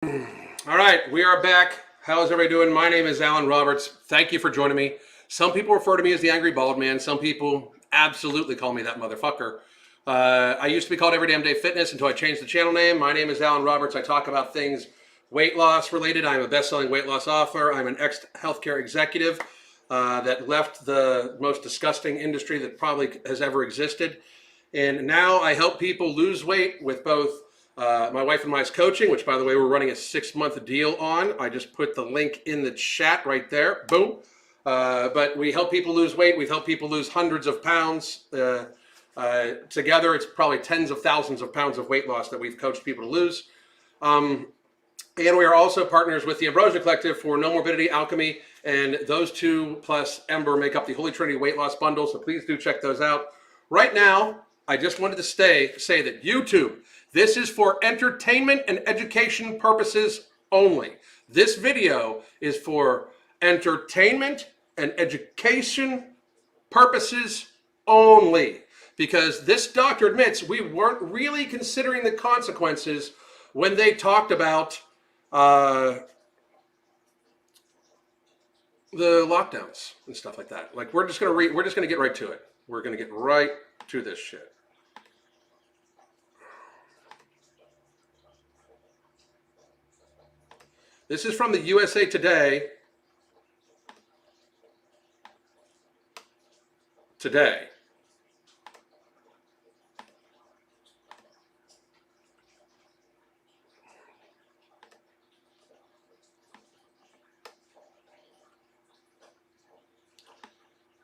All right, we are back. How's everybody doing? My name is Alan Roberts. Thank you for joining me. Some people refer to me as the Angry Bald Man. Some people absolutely call me that motherfucker. I used to be called Every Damn Day Fitness until I changed the channel name. My name is Alan Roberts. I talk about things weight loss related. I'm a best-selling weight loss author. I'm an ex-healthcare executive that left the most disgusting industry that probably has ever existed. And now I help people lose weight with both my wife and I's coaching, which, by the way, we're running a 6-month deal on. I just put the link in the chat right there. Boom. But we help people lose weight. We've helped people lose hundreds of pounds. Together, it's probably tens of thousands of pounds of weight loss that we've coached people to lose. And we are also partners with the Ambrosia Collective for No Morbidity Alchemy. And those two plus Ember make up the Holy Trinity Weight Loss Bundle. So please do check those out. Right now, I just wanted to say that YouTube, this is for entertainment and education purposes only. This video is for entertainment and education purposes only. Because this doctor admits we weren't really considering the consequences when they talked about the lockdowns and stuff like that. Like, we're just gonna get right to it. We're gonna get right to this shit. This is from the USA Today. Today.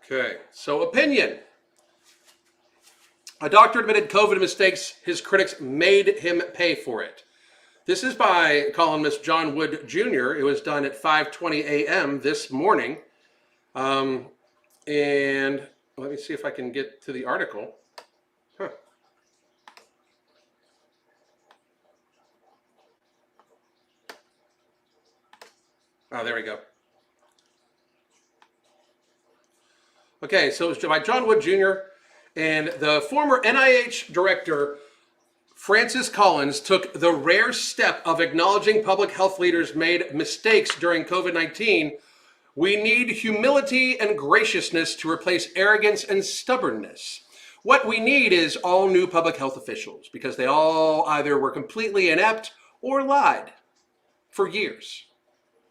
Okay, so opinion. A doctor admitted COVID mistakes. His critics made him pay for it. This is by columnist John Wood Jr. It was done at 5:20 a.m. this morning. And let me see if I can get to the article. Huh. Oh, there we go. Okay, so it's by John Wood Jr. and the former NIH director Francis Collins took the rare step of acknowledging public health leaders made mistakes during COVID-19. We need humility and graciousness to replace arrogance and stubbornness. What we need is all new public health officials because they all either were completely inept or lied for years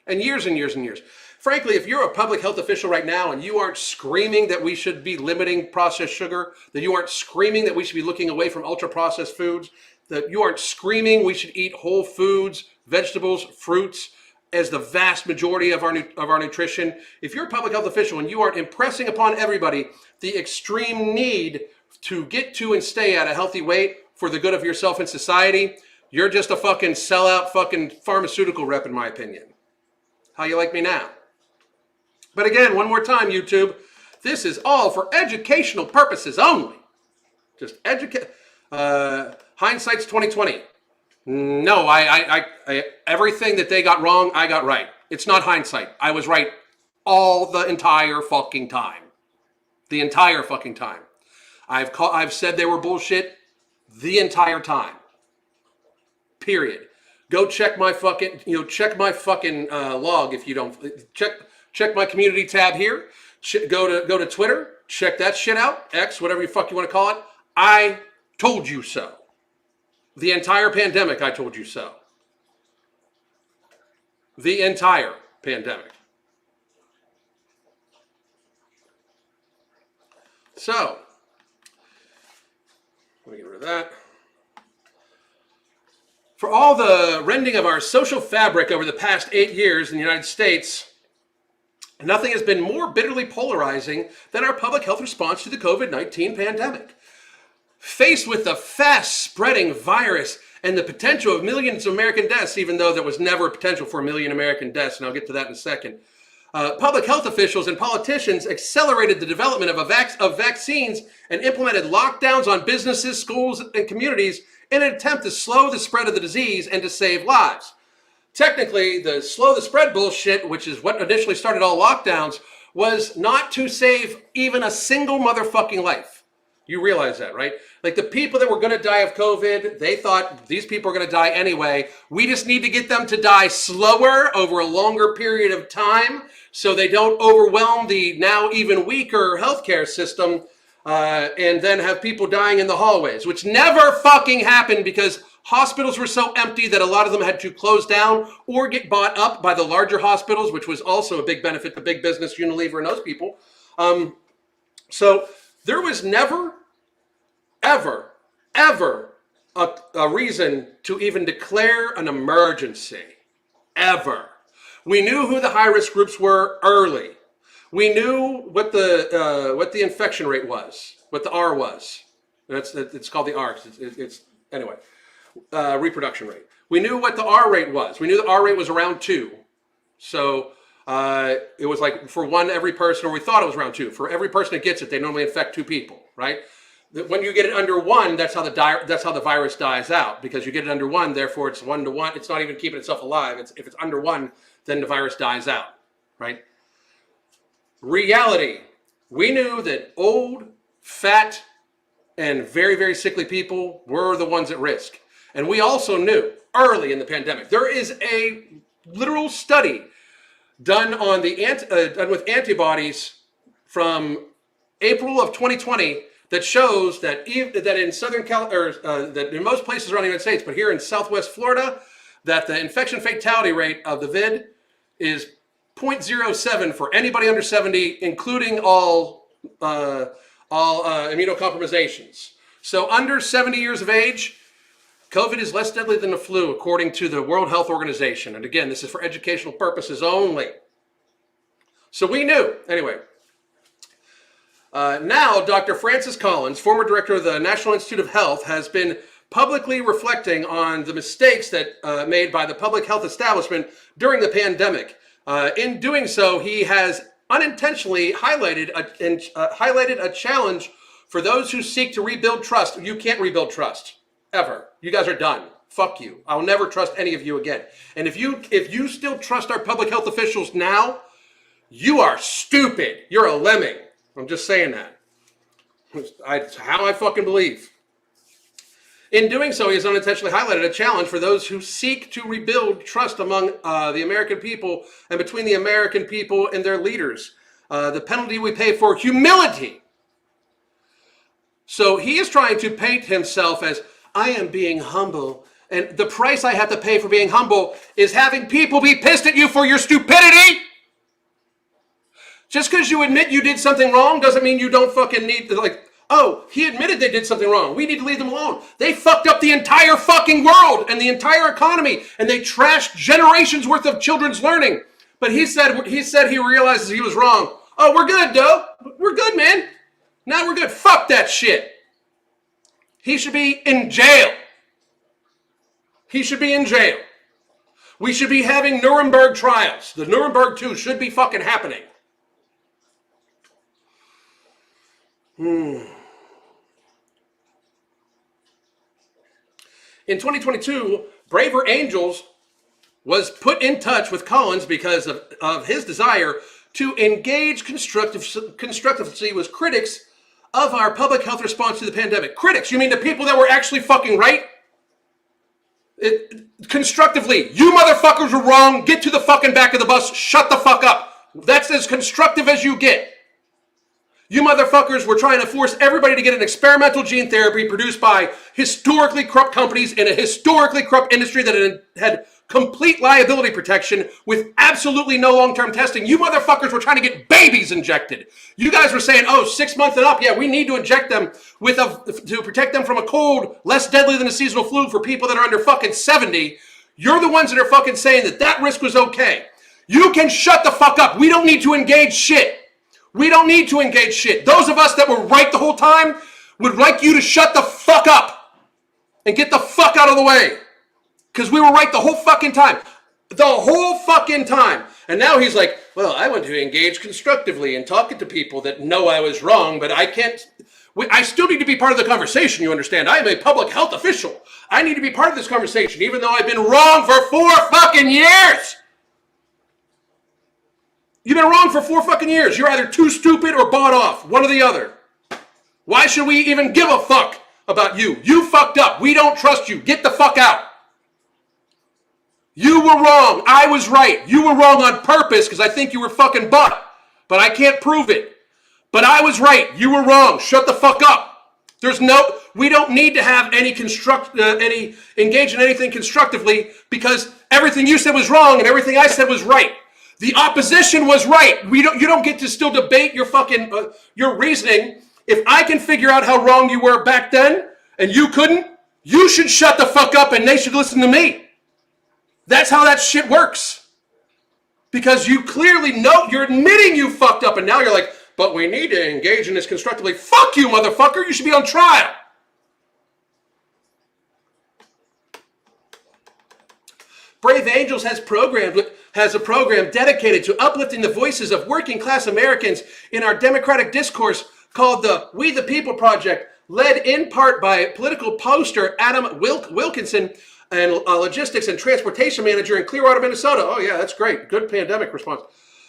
and years and years and years. Frankly, if you're a public health official right now and you aren't screaming that we should be limiting processed sugar, that you aren't screaming that we should be looking away from ultra-processed foods, that you aren't screaming we should eat whole foods, vegetables, fruits as the vast majority of our nutrition, if you're a public health official and you aren't impressing upon everybody the extreme need to get to and stay at a healthy weight for the good of yourself and society, you're just a fucking sellout fucking pharmaceutical rep, in my opinion. How you like me now? But again, one more time, YouTube, this is all for educational purposes only. Just hindsight's 2020. No, I everything that they got wrong, I got right. It's not hindsight. I was right all the entire fucking time. The entire fucking time. I've said they were bullshit the entire time. Period. Go check my fucking, log if you don't. Check my community tab here. Go to Twitter. Check that shit out. X, whatever you fuck you want to call it. I told you so. The entire pandemic, I told you so. The entire pandemic. So, let me get rid of that. For all the rending of our social fabric over the past 8 years in the United States, nothing has been more bitterly polarizing than our public health response to the COVID-19 pandemic. Faced with the fast-spreading virus and the potential of millions of American deaths, even though there was never a potential for 1 million American deaths, and I'll get to that in a second, public health officials and politicians accelerated the development of vaccines and implemented lockdowns on businesses, schools, and communities in an attempt to slow the spread of the disease and to save lives. Technically, the slow the spread bullshit, which is what initially started all lockdowns, was not to save even a single motherfucking life. You realize that, right? Like the people that were going to die of COVID, they thought these people are going to die anyway. We just need to get them to die slower over a longer period of time so they don't overwhelm the now even weaker healthcare system and then have people dying in the hallways, which never fucking happened because hospitals were so empty that a lot of them had to close down or get bought up by the larger hospitals, which was also a big benefit to big business, Unilever, and those people. So there was never, ever, ever a reason to even declare an emergency. Ever. We knew who the high-risk groups were early. We knew what the infection rate was, what the R was. It's called the R. Anyway, reproduction rate. We knew what the R rate was. We knew the R rate was around 2. So it was like for one every person, or we thought it was around 2. For every person that gets it, they normally infect 2 people, right? When you get it under 1, that's how the virus dies out, because you get it under 1, therefore it's 1 to 1. It's not even keeping itself alive. If it's under 1, then the virus dies out, right? Reality. We knew that old, fat, and very, very sickly people were the ones at risk. And we also knew early in the pandemic, there is a literal study done on done with antibodies from April of 2020 that shows that in that in most places around the United States, but here in Southwest Florida, that the infection fatality rate of the vid is 0.07 for anybody under 70, including all immunocompromisations. So under 70 years of age, COVID is less deadly than the flu, according to the World Health Organization. And again, this is for educational purposes only. So we knew. Anyway, now Dr. Francis Collins, former director of the National Institute of Health, has been publicly reflecting on the mistakes that made by the public health establishment during the pandemic. In doing so, he has unintentionally highlighted a challenge for those who seek to rebuild trust. You can't rebuild trust. Ever. You guys are done. Fuck you. I'll never trust any of you again. And if you still trust our public health officials now, you are stupid. You're a lemming. I'm just saying that. It's how I fucking believe. In doing so, he has unintentionally highlighted a challenge for those who seek to rebuild trust among the American people and between the American people and their leaders. The penalty we pay for humility. So he is trying to paint himself as, I am being humble, and the price I have to pay for being humble is having people be pissed at you for your stupidity. Just because you admit you did something wrong doesn't mean you don't fucking need to, like, oh, he admitted they did something wrong. We need to leave them alone. They fucked up the entire fucking world and the entire economy, and they trashed generations worth of children's learning. But he said he realizes he was wrong. Oh, we're good, though. We're good, man. Now we're good. Fuck that shit. He should be in jail. He should be in jail. We should be having Nuremberg trials. The Nuremberg 2 should be fucking happening. In 2022, Braver Angels was put in touch with Collins because of his desire to engage constructively with critics of our public health response to the pandemic. Critics, you mean the people that were actually fucking right? Constructively, you motherfuckers were wrong, get to the fucking back of the bus, shut the fuck up. That's as constructive as you get. You motherfuckers were trying to force everybody to get an experimental gene therapy produced by historically corrupt companies in a historically corrupt industry that had complete liability protection with absolutely no long-term testing. You motherfuckers were trying to get babies injected. You guys were saying, oh, 6 months and up, yeah, we need to inject them to protect them from a cold less deadly than a seasonal flu for people that are under fucking 70. You're the ones that are fucking saying that risk was okay. You can shut the fuck up. We don't need to engage shit. We don't need to engage shit. Those of us that were right the whole time would like you to shut the fuck up and get the fuck out of the way. Because we were right the whole fucking time. The whole fucking time. And now he's like, well, I want to engage constructively and talking to people that know I was wrong, but I can't. I still need to be part of the conversation, you understand? I am a public health official. I need to be part of this conversation, even though I've been wrong for 4 fucking years. You've been wrong for 4 fucking years. You're either too stupid or bought off. One or the other. Why should we even give a fuck about you? You fucked up. We don't trust you. Get the fuck out. You were wrong. I was right. You were wrong on purpose because I think you were fucking butt. But I can't prove it. But I was right. You were wrong. Shut the fuck up. We don't need to have any engage in anything constructively because everything you said was wrong and everything I said was right. The opposition was right. You don't get to still debate your fucking, your reasoning. If I can figure out how wrong you were back then and you couldn't, you should shut the fuck up and they should listen to me. That's how that shit works. Because you clearly know, you're admitting you fucked up and now you're like, but we need to engage in this constructively. Fuck you, motherfucker. You should be on trial. Brave Angels has a program dedicated to uplifting the voices of working class Americans in our democratic discourse called the We the People Project, led in part by political poster Adam Wilkinson and a logistics and transportation manager in Clearwater, Minnesota. Oh yeah, that's great. Good pandemic response.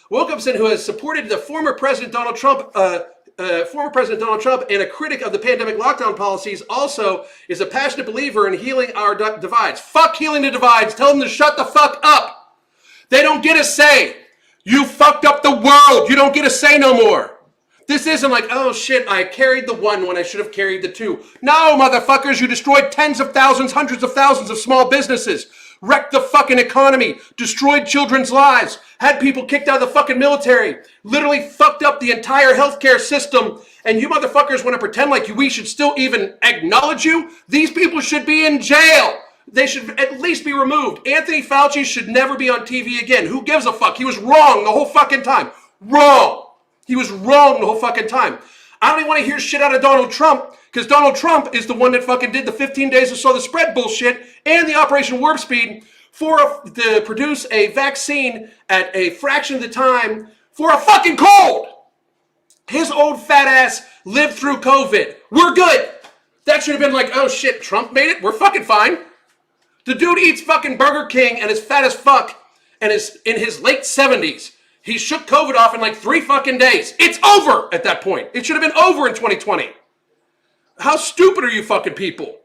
Wilkinson, who has supported the former President Donald Trump and a critic of the pandemic lockdown policies, also is a passionate believer in healing our divides. Fuck healing the divides. Tell them to shut the fuck up. They don't get a say. You fucked up the world. You don't get a say no more. This isn't like, oh shit, I carried the one when I should have carried the two. No, motherfuckers, you destroyed tens of thousands, hundreds of thousands of small businesses, wrecked the fucking economy, destroyed children's lives, had people kicked out of the fucking military, literally fucked up the entire healthcare system, and you motherfuckers want to pretend like we should still even acknowledge you? These people should be in jail. They should at least be removed. Anthony Fauci should never be on TV again. Who gives a fuck? He was wrong the whole fucking time. Wrong. He was wrong the whole fucking time. I don't even want to hear shit out of Donald Trump because Donald Trump is the one that fucking did the 15 days or so the spread bullshit and the Operation Warp Speed to produce a vaccine at a fraction of the time for a fucking cold. His old fat ass lived through COVID. We're good. That should have been like, oh shit, Trump made it? We're fucking fine. The dude eats fucking Burger King and is fat as fuck and is in his late 70s. He shook COVID off in like 3 fucking days. It's over at that point. It should have been over in 2020. How stupid are you fucking people?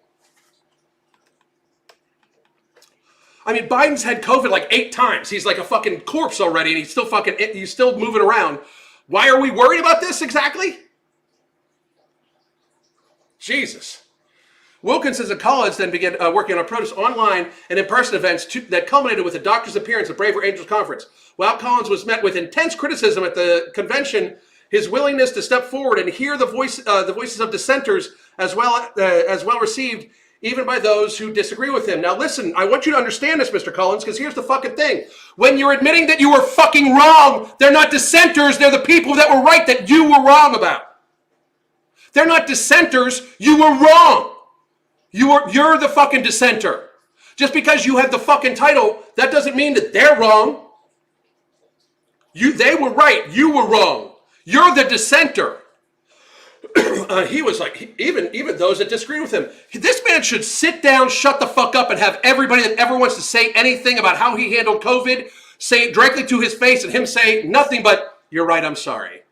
I mean, Biden's had COVID like 8 times. He's like a fucking corpse already and he's still moving around. Why are we worried about this exactly? Jesus. Wilkinson and college then began working on protest online and in-person events that culminated with the doctor's appearance at Braver Angels Conference. While Collins was met with intense criticism at the convention, his willingness to step forward and hear the voices of dissenters as well received even by those who disagree with him. Now listen, I want you to understand this, Mr. Collins, because here's the fucking thing. When you're admitting that you were fucking wrong, they're not dissenters, they're the people that were right that you were wrong about. They're not dissenters, you were wrong. You're the fucking dissenter. Just because you have the fucking title, that doesn't mean that they're wrong. They were right, you were wrong. You're the dissenter. He was like, even those that disagree with him. This man should sit down, shut the fuck up, and have everybody that ever wants to say anything about how he handled COVID say it directly to his face and him say nothing but, you're right, I'm sorry.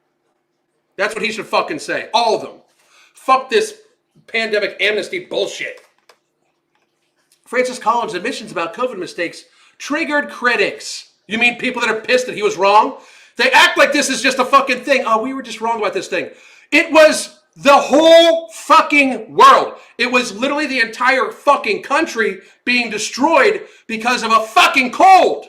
That's what he should fucking say. All of them. Fuck this pandemic amnesty bullshit. Francis Collins' admissions about COVID mistakes triggered critics. You mean people that are pissed that he was wrong? They act like this is just a fucking thing. Oh, we were just wrong about this thing. It was the whole fucking world. It was literally the entire fucking country being destroyed because of a fucking cold.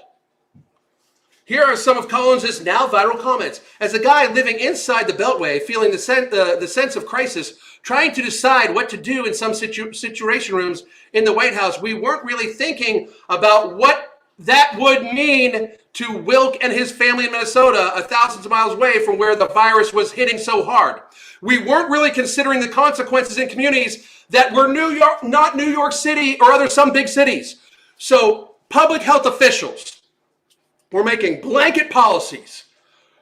Here are some of Collins' now viral comments. As a guy living inside the Beltway, feeling the sense of crisis, trying to decide what to do in some situation rooms in the White House, we weren't really thinking about what that would mean to Wilk and his family in Minnesota, thousands of miles away from where the virus was hitting so hard. We weren't really considering the consequences in communities that were not New York City or some big cities. So public health officials were making blanket policies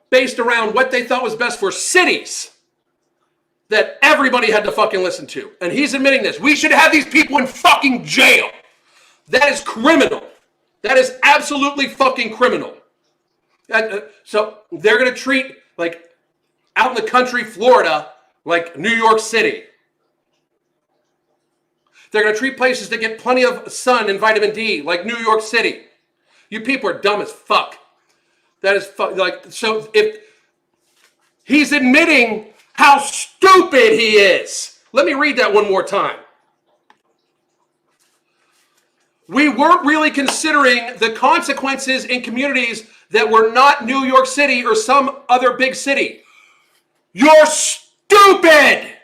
based around what they thought was best for cities that everybody had to fucking listen to. And he's admitting this. We should have these people in fucking jail. That is criminal. That is absolutely fucking criminal. So they're going to treat, like, out in the country, Florida, like New York City. They're going to treat places that get plenty of sun and vitamin D, like New York City. You people are dumb as fuck. That is like, so if he's admitting how stupid he is. Let me read that one more time. We weren't really considering the consequences in communities that were not New York City or some other big city. You're stupid.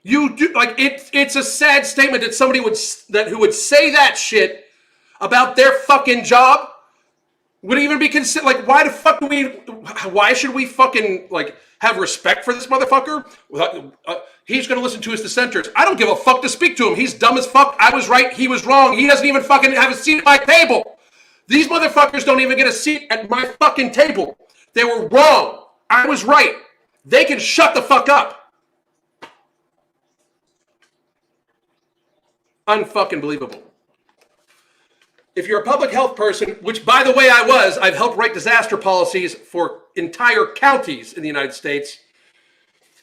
You do, like, it's a sad statement that somebody who would say that shit about their fucking job would even be considered. Like, why should we fucking, like, have respect for this motherfucker? He's going to listen to his dissenters. I don't give a fuck to speak to him. He's dumb as fuck. I was right. He was wrong. He doesn't even fucking have a seat at my table. These motherfuckers don't even get a seat at my fucking table. They were wrong. I was right. They can shut the fuck up. Unfucking believable. If you're a public health person, which by the way I've helped write disaster policies for entire counties in the United States,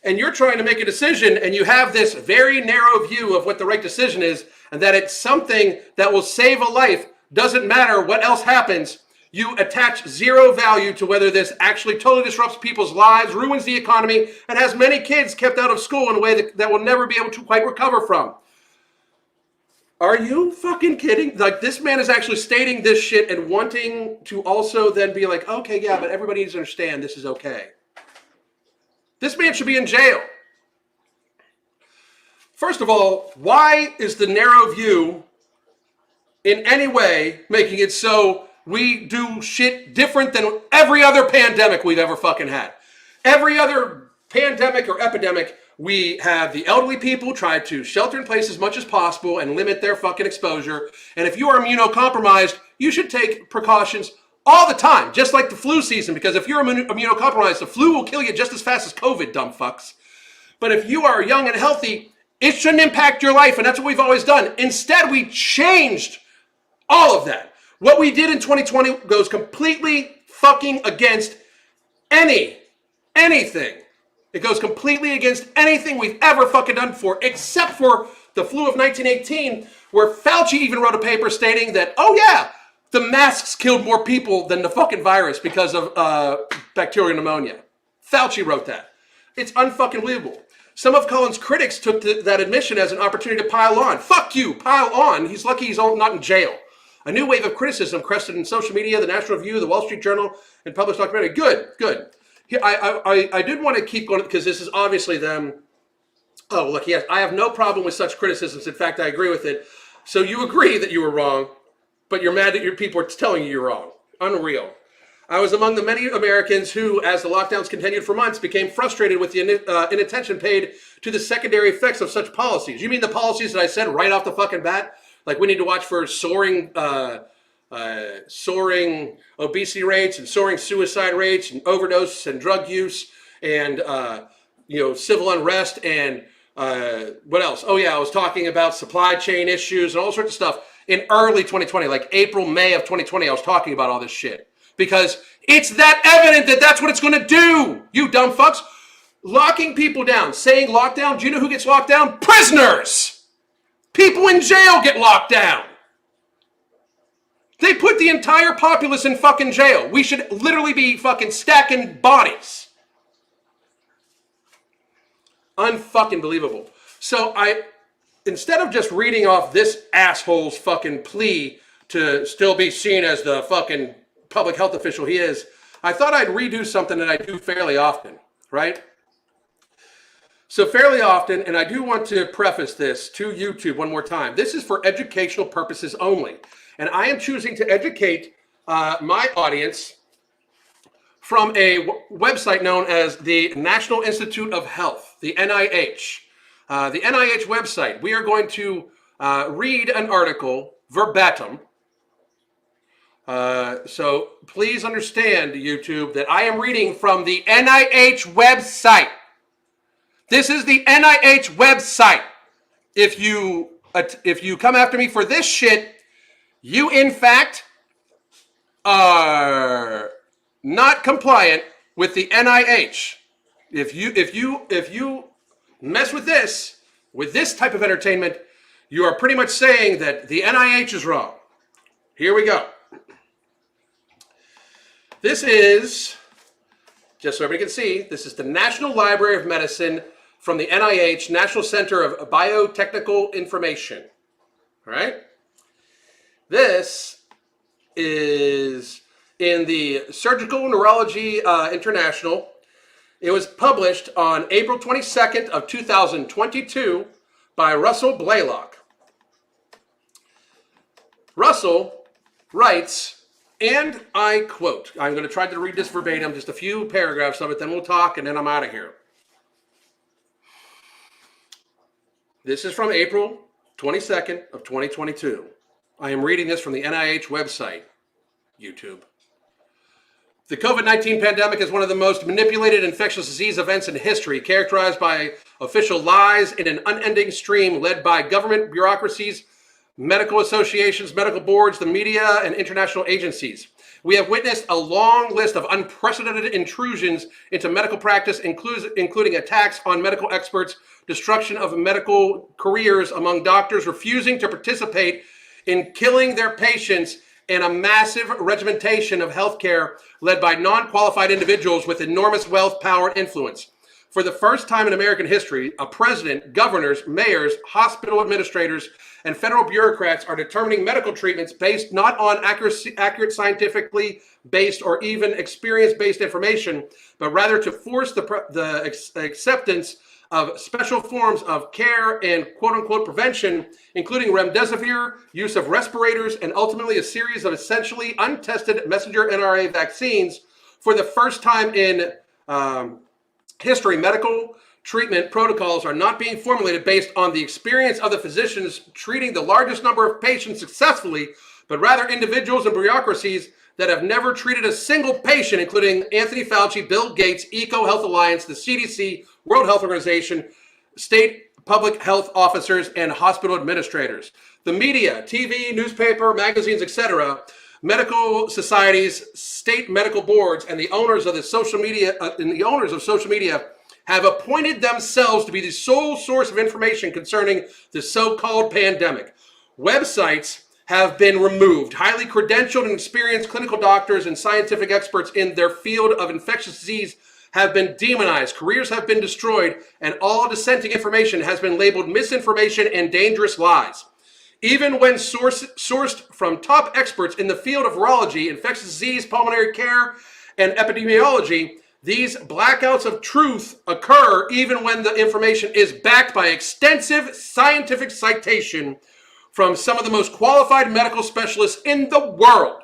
and you're trying to make a decision and you have this very narrow view of what the right decision is and that it's something that will save a life, doesn't matter what else happens, you attach zero value to whether this actually totally disrupts people's lives, ruins the economy, and has many kids kept out of school in a way that will never be able to quite recover from. Are you fucking kidding? Like, this man is actually stating this shit and wanting to also then be like, okay, yeah, but everybody needs to understand this is okay. This man should be in jail. First of all, why is the narrow view in any way making it so we do shit different than every other pandemic we've ever fucking had? Every other pandemic or epidemic, we have the elderly people try to shelter in place as much as possible and limit their fucking exposure. And if you are immunocompromised, you should take precautions all the time, just like the flu season, because if you're immunocompromised, the flu will kill you just as fast as COVID, dumb fucks. But if you are young and healthy, it shouldn't impact your life, and that's what we've always done. Instead, we changed all of that. What we did in 2020 goes completely fucking against anything. It goes completely against anything we've ever fucking done before, except for the flu of 1918, where Fauci even wrote a paper stating that, oh yeah, the masks killed more people than the fucking virus because of bacterial pneumonia. Fauci wrote that. It's unfucking believable. Some of Colin's critics took that admission as an opportunity to pile on. Fuck you, pile on. He's lucky he's not in jail. A new wave of criticism crested in social media, the National Review, the Wall Street Journal, and published documentary. Good. Here, I did want to keep going because this is obviously them. Oh, look, yes, I have no problem with such criticisms. In fact, I agree with it. So you agree that you were wrong, but you're mad that your people are telling you you're wrong. Unreal. I was among the many Americans who, as the lockdowns continued for months, became frustrated with the inattention paid to the secondary effects of such policies. You mean the policies that I said right off the fucking bat? Like we need to watch for soaring obesity rates and soaring suicide rates and overdose and drug use and civil unrest and what else? Oh yeah, I was talking about supply chain issues and all sorts of stuff in early 2020, like April, May of 2020. I was talking about all this shit because it's that evident that that's what it's going to do. You dumb fucks, locking people down, saying lockdown. Do you know who gets locked down? Prisoners. People in jail get locked down. They put the entire populace in fucking jail. We should literally be fucking stacking bodies. Unfucking believable. So instead of just reading off this asshole's fucking plea to still be seen as the fucking public health official he is, I thought I'd redo something that I do fairly often, right? So fairly often, and I do want to preface this to YouTube one more time, this is for educational purposes only. And I am choosing to educate my audience from a website known as the National Institute of Health, the NIH. The NIH website, we are going to read an article verbatim. So please understand, YouTube, that I am reading from the NIH website. This is the NIH website. If you come after me for this shit, you in fact are not compliant with the NIH. If you mess with this type of entertainment, you are pretty much saying that the NIH is wrong. Here we go. This is, just so everybody can see, this is the National Library of Medicine from the NIH, National Center of Biotechnical Information. All right? This is in the Surgical Neurology International. It was published on April 22nd of 2022 by Russell Blaylock. Russell writes, and I quote, I'm going to try to read this verbatim, just a few paragraphs of it, then we'll talk, and then I'm out of here. This is from April 22nd of 2022. I am reading this from the NIH website, YouTube. The COVID-19 pandemic is one of the most manipulated infectious disease events in history, characterized by official lies in an unending stream led by government bureaucracies, medical associations, medical boards, the media, and international agencies. We have witnessed a long list of unprecedented intrusions into medical practice, including attacks on medical experts, destruction of medical careers among doctors refusing to participate in killing their patients, and a massive regimentation of healthcare led by non-qualified individuals with enormous wealth, power, and influence. For the first time in American history, a president, governors, mayors, hospital administrators, and federal bureaucrats are determining medical treatments based not on accurate scientifically based or even experience-based information, but rather to force the acceptance of special forms of care and quote-unquote prevention, including remdesivir, use of respirators, and ultimately a series of essentially untested messenger RNA vaccines. For the first time in history, medical treatment protocols are not being formulated based on the experience of the physicians treating the largest number of patients successfully, but rather individuals and bureaucracies that have never treated a single patient, including Anthony Fauci, Bill Gates, EcoHealth Alliance, the CDC, World Health Organization, state public health officers, and hospital administrators. The media, TV, newspaper, magazines, etc., medical societies, state medical boards, and the owners of social media have appointed themselves to be the sole source of information concerning the so-called pandemic. Websites have been removed. Highly credentialed and experienced clinical doctors and scientific experts in their field of infectious disease have been demonized. Careers have been destroyed, and all dissenting information has been labeled misinformation and dangerous lies. Even when sourced from top experts in the field of virology, infectious disease, pulmonary care, and epidemiology, these blackouts of truth occur even when the information is backed by extensive scientific citation from some of the most qualified medical specialists in the world.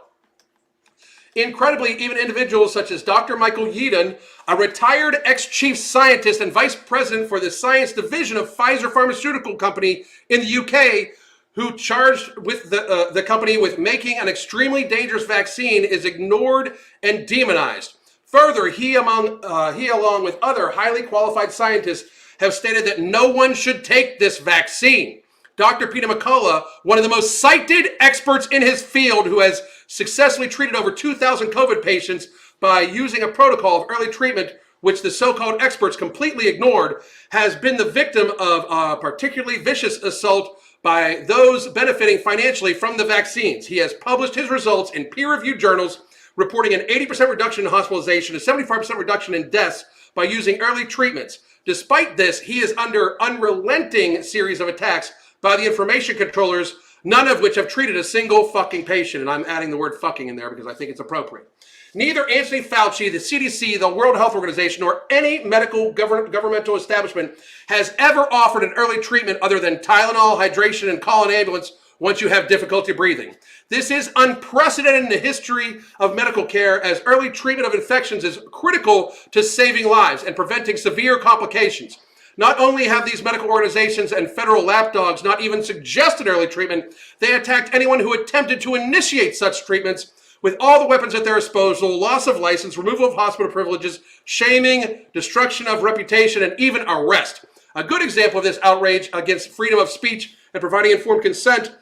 Incredibly, even individuals such as Dr. Michael Yeadon, a retired ex-chief scientist and vice president for the science division of Pfizer Pharmaceutical Company in the UK, who charged with the company with making an extremely dangerous vaccine, is ignored and demonized. Further, he along with other highly qualified scientists have stated that no one should take this vaccine. Dr. Peter McCullough, one of the most cited experts in his field, who has successfully treated over 2,000 COVID patients by using a protocol of early treatment, which the so-called experts completely ignored, has been the victim of a particularly vicious assault by those benefiting financially from the vaccines. He has published his results in peer-reviewed journals, reporting an 80% reduction in hospitalization, a 75% reduction in deaths by using early treatments. Despite this, he is under unrelenting series of attacks by the information controllers, none of which have treated a single fucking patient. And I'm adding the word fucking in there because I think it's appropriate. Neither Anthony Fauci, the CDC, the World Health Organization, or any medical governmental establishment has ever offered an early treatment other than Tylenol, hydration, and call an ambulance once you have difficulty breathing. This is unprecedented in the history of medical care, as early treatment of infections is critical to saving lives and preventing severe complications. Not only have these medical organizations and federal lapdogs not even suggested early treatment, they attacked anyone who attempted to initiate such treatments with all the weapons at their disposal: loss of license, removal of hospital privileges, shaming, destruction of reputation, and even arrest. A good example of this outrage against freedom of speech and providing informed consent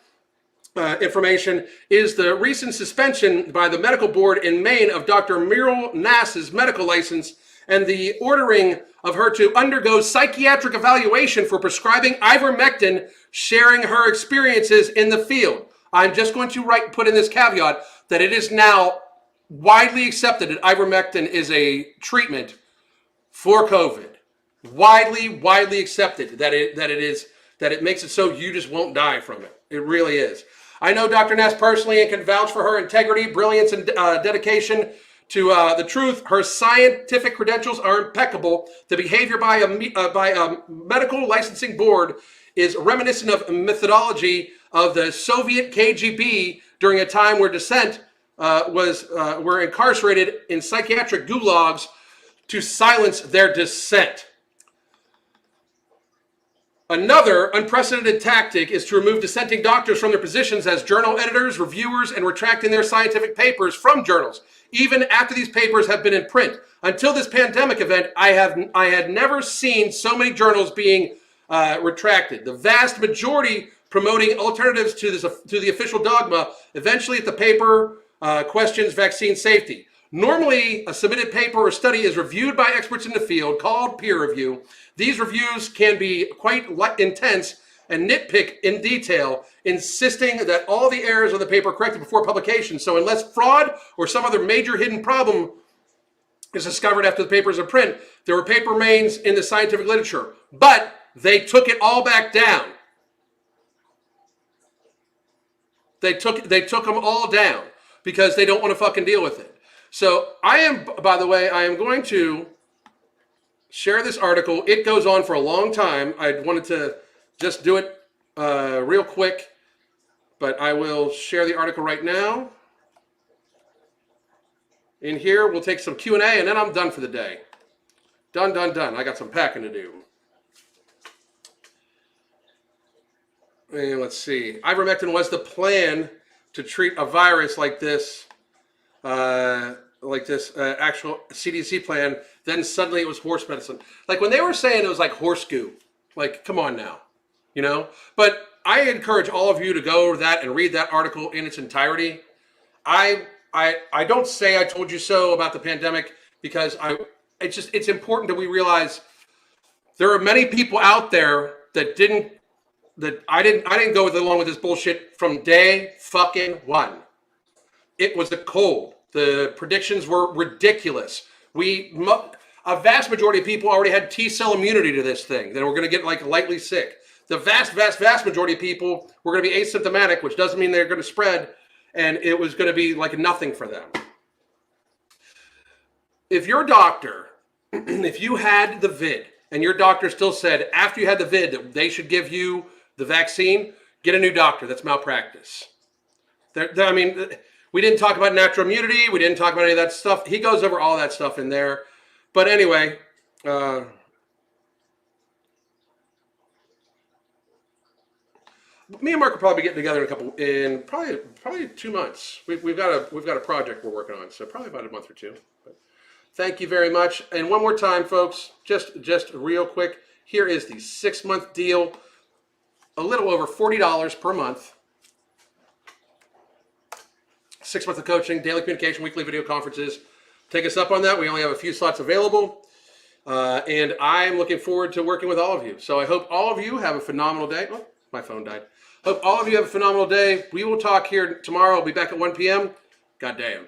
information is the recent suspension by the medical board in Maine of Dr. Muriel Nass's medical license and the ordering of her to undergo psychiatric evaluation for prescribing ivermectin, sharing her experiences in the field. I'm just going to put in this caveat that it is now widely accepted that ivermectin is a treatment for COVID. Widely accepted that it makes it so you just won't die from it. It really is. I know Dr. Ness personally and can vouch for her integrity, brilliance, and dedication to the truth. Her scientific credentials are impeccable. The behavior by a medical licensing board is reminiscent of methodology of the Soviet KGB during a time where dissent were incarcerated in psychiatric gulags to silence their dissent. Another unprecedented tactic is to remove dissenting doctors from their positions as journal editors, reviewers, and retracting their scientific papers from journals, even after these papers have been in print. Until this pandemic event, I had never seen so many journals being retracted. The vast majority promoting alternatives to the official dogma. Eventually, if the paper questions vaccine safety. Normally, a submitted paper or study is reviewed by experts in the field, called peer review. These reviews can be quite intense and nitpick in detail, insisting that all the errors of the paper are corrected before publication. So unless fraud or some other major hidden problem is discovered after the paper is in print, there paper remains in the scientific literature. But they took it all back down. They took them all down because they don't want to fucking deal with it. So by the way, I am going to share this article. It goes on for a long time. I wanted to just do it real quick, but I will share the article right now. In here, we'll take some Q&A, and then I'm done for the day. Done. I got some packing to do. And let's see. Ivermectin was the plan to treat a virus like this actual CDC plan. Then suddenly it was horse medicine. Like when they were saying it was like horse goo. Like, come on now, you know? But I encourage all of you to go over that and read that article in its entirety. I don't say I told you so about the pandemic because it's important that we realize there are many people out there that I didn't go along with this bullshit from day fucking one. It was the cold. The predictions were ridiculous. A vast majority of people already had T-cell immunity to this thing. That we're going to get like lightly sick. The vast majority of people were going to be asymptomatic, which doesn't mean they're going to spread, and it was going to be like nothing for them. If your doctor, if you had the vid, and your doctor still said after you had the vid that they should give you the vaccine, get a new doctor. That's malpractice. I mean, we didn't talk about natural immunity. We didn't talk about any of that stuff. He goes over all that stuff in there. But anyway, me and Mark will probably get together in probably 2 months. We've got a project we're working on, so probably about a month or two. But thank you very much. And one more time, folks, just real quick. Here is the 6-month deal. A little over $40 per month. 6 months of coaching, daily communication, weekly video conferences. Take us up on that. We only have a few slots available. And I'm looking forward to working with all of you. So I hope all of you have a phenomenal day. Oh, my phone died. Hope all of you have a phenomenal day. We will talk here tomorrow. I'll be back at 1 p.m. God damn.